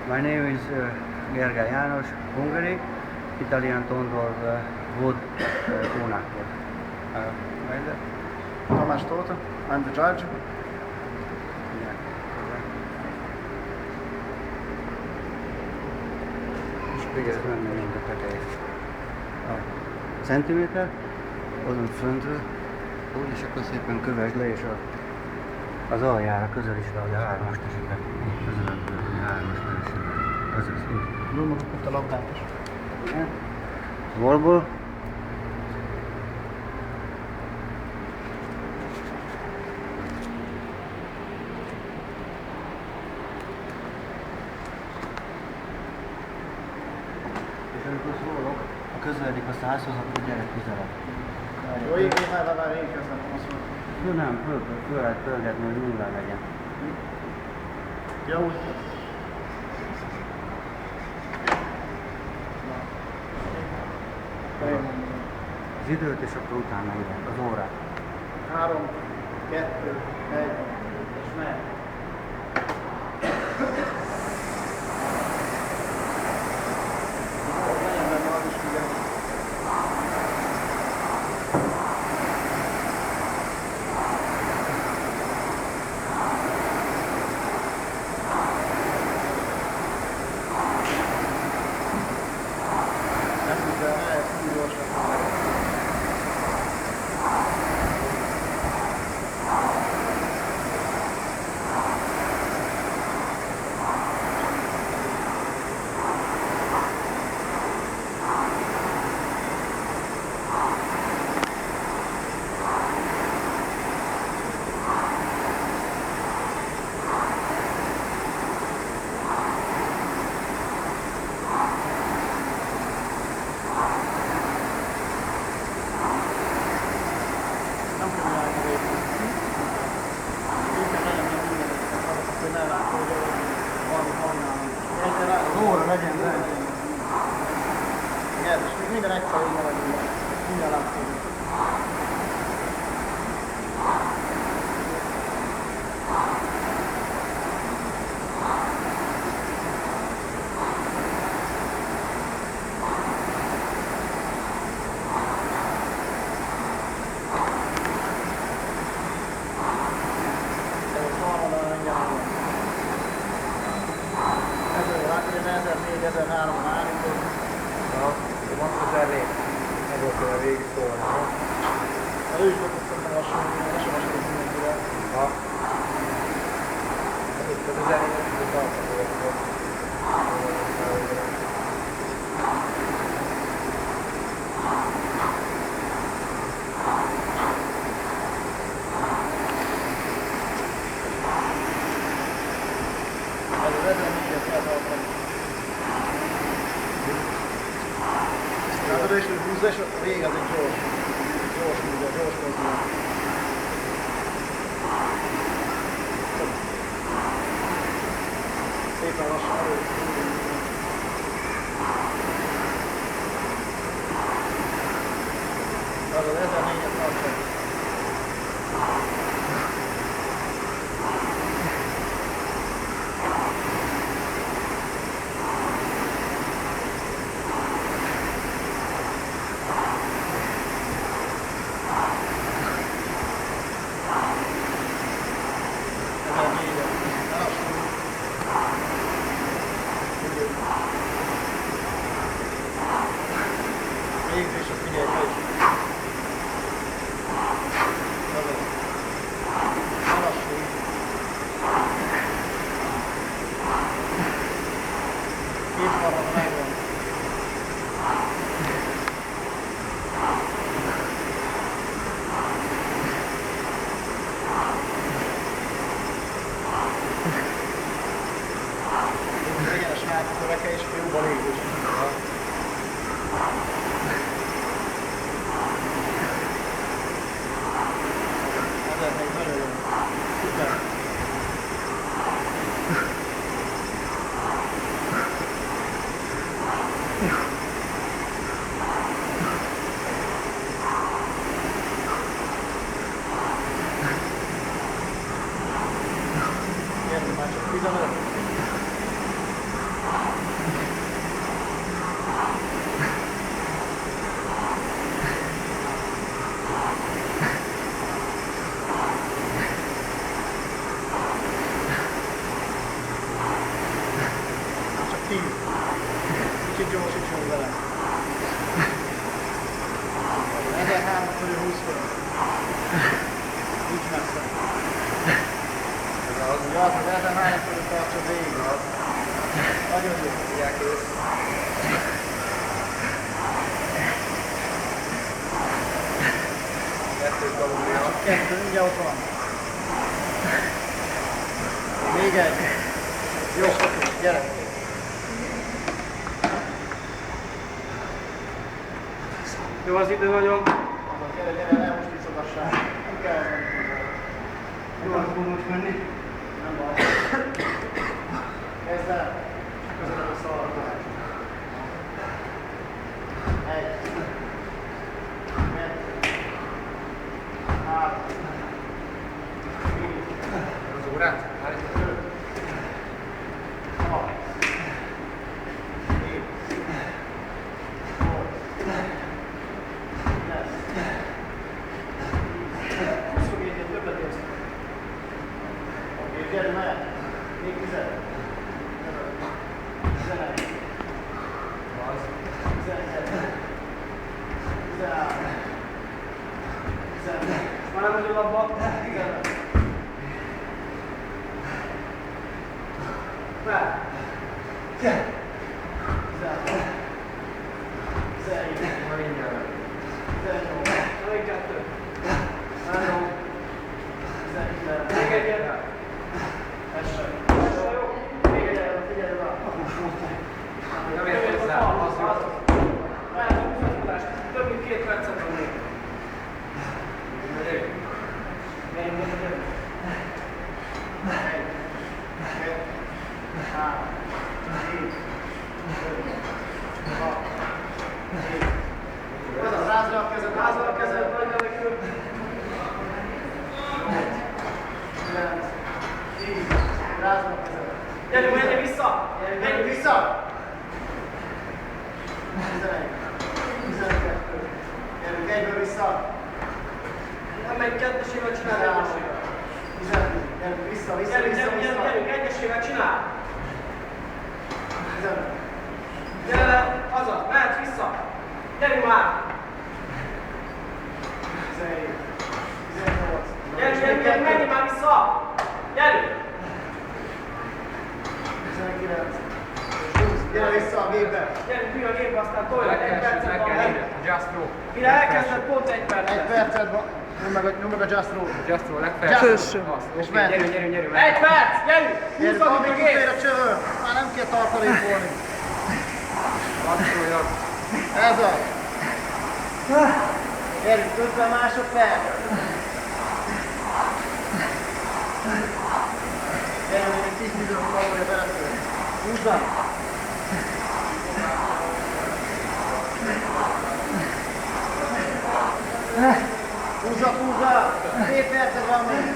My name is Gergely János, Hungary, Italian told wood Kónákból. Tamás Tóta, I'm the judge. És végül menni a tetejét. A centiméter, onnan föntről, úgy, és akkor szépen kövesd le, és az aljára közelítsd le, hogy a hármast esetleg közelebb, hogy a hármast közelítsd. Nyomodott a labdát is. Igen. Volból. És amikor szólok, ha közeledik a százhoz, akkor gyere közelebb. Jó, én kezdem azt mondani. Föl lehet pörgetni, hogy nulla legyen. Ja, úgy. Az időt, és akkor utána ide, az órát. 3, 2, 1, és megy. Legyen benne az is, ugye. Nem tudja, lehet túl gyorsan. Nem kell állni végül. Inkább legyen meg mindenek, hogy ne látom, hogy valami hajnálom. Az óra legyen rá. Igen, és még minden egyszer így maradjunk. Minden látszik. Van közelé, meg ott a végig szólni. Ő is beköszöntem lassan, SMS-eket mindenkire. Ha. Itt az üzenet, hogy tartható. Ez az 1004-et feltartom. Tehát oda is, hogy húzza, és a vég az egy gyors húzza, gyors mozdulat. Szépen lassan elő. Az az 1004-et tartom. Végül is azt figyelj fel is. Ne lassulj. Kétharmad megvan. Egyenes hátszöveke és jóban légős. Ez még nagyon jó. Szuper. Érted, már csak 15. 10. Kicsit gyorsítsunk vele. 1300 körül 20 föl. Nincs messze. Ja, az 1300 körül tartsa végig. Nagyon jó. Ilyen kész. Kettőt valója. Kettő, mindjárt ott van. Még egy. Jó, gyere. Jó az idő nagyon. Gyere, gyere, ne most iszogassál. Nem kell menni. Jó, akkor most menni. Nem baj. Kezd el. Köszönöm a szalagát. Egy. Kettő. 3. 4. Az órát? Állítani. 5. 6. 7. 8. 9. 27-nél többet érsz. Oké, gyere, mehet. Még 10. 11. 12. 13. 14. Már nem vagyok abban. 15. Már. 16. 17. Ma mindjárt. 18. Még kettő. 3. 19. Még egyet. Essen. Jó. Még egyet, figyelj oda. Nem érsz hozzá. Az jó. Már a 20 tudást. Több mint 2 percet van még. Megyek. Még. 1. 2. 3. 4. 5. 6. 7. Az rázra a kezed, rázra a kezed, nagy levegő. 9. 10. Rázra a kezed. Gyerünk, menjünk vissza. Menjünk vissza! 11. 12. Gyerünk egyből vissza. Nem megy kettesével, csinál egyesével. 14. Gyerünk vissza, vissza, Gyerünk, vissza, gyerünk, vissza. gyerünk, egyesével csinál. 15. Gyere, azaz, mehetsz vissza. Gyerünk már. 17. 18. Gyerünk, gyerünk, gyerünk, menj már vissza. Gyerünk. 19. 20. Gyere vissza a gépbe. Gyerünk, ülj a gépbe, aztán toljuk, egy percet van. Just roll. Mire elkezded, pont egy Egy percet. percet van. Nyom meg a Just Roll. Just roll, legfeljebb. Köszön. Azt, És oké, ment. gyerünk, gyerünk, gyerünk. Egy perc, gyerünk. Gyerünk, Húzzad amíg a gép. utoljára csövöl. Már nem kell tartalékolni. Lassúljak. Ez az. Gyerünk, 50 másodperc. Gyerünk, még 10 millió kalória beleszél. Húzzad. Húzzad, húzzad. 2 percet van még.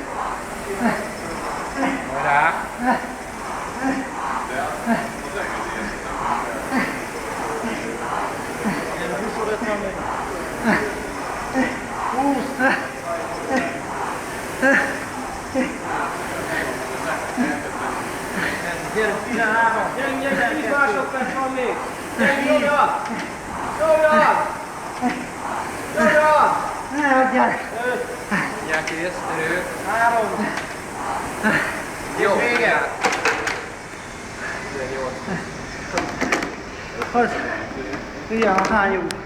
Rá. Gyerünk, 25 van még. 20. Gyerünk, 13. Gyerünk, gyerünk, 10 másodperc van még. Gyerünk, nyomjad. Nyomjad. Nyomjad. Mindjárt kész, gyerünk. 3. Jó, vége. mindjárt. 18. Az. Ugye, hány